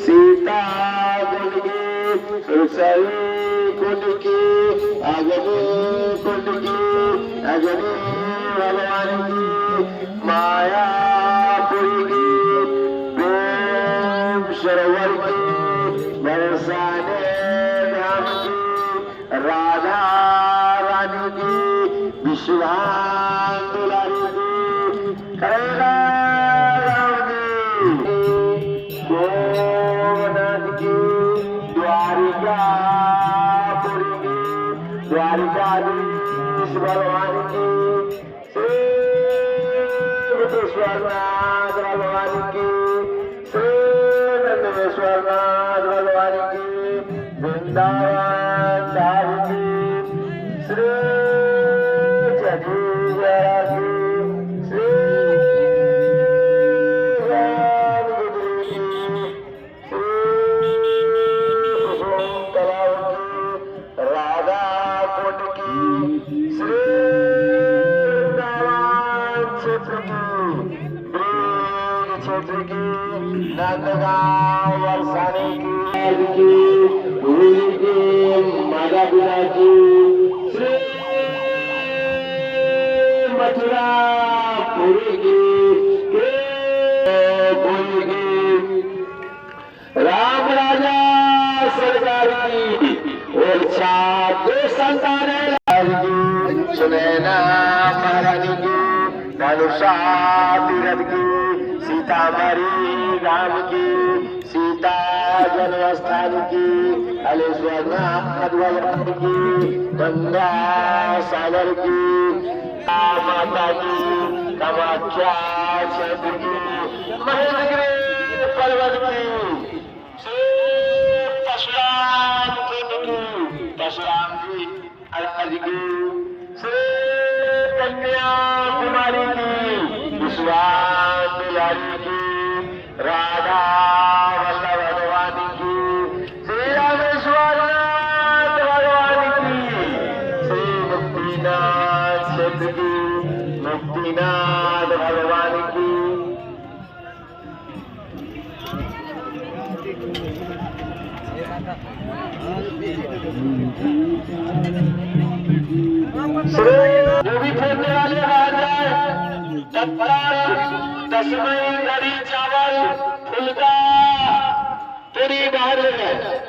सीता कुंड की रुसली कुंड की अग्नि कुंड की अग्नि भगवान की मायापुरी की प्रेम सरोवर की बरसाने धाम की राधा रानी की विश्वांदुलारी की गोनाथ की द्वारिकापुरी की द्वारिकाधीश भगवान की श्री विश्वनाथ भगवान की श्री नंदेश्वरनाथ भगवान की वृंदावन धाम की श्री जगीरा की श्री नंदगांव वरसाने की धूली की माधवपुरा की श्री मथुरापुरी की राम राजा सरकार की और छात्र संतान सुनैना महारानी की धनुषा तीरथ की सीतामढ़ी राम की सीता जन्मस्थान की हलेश्वरनाथ भगवान की गंगा सागर की माता की कामाख्या क्षेत्र की महेंद्रगिरी पर्वत की परशुराम कुंड की परशुराम जी महाराज की श्री कन्याकुमारी की विश्वामित्री की राधा वल्लभ भगवान की श्री रामेश्वरनाथ भगवान की श्री मुक्तिनाथ क्षेत्र की मुक्तिनाथ भगवान की श्री जो भी फोड़ने वाले तस्मय घड़ी चावल फुलका पूरी बाहर ले गए।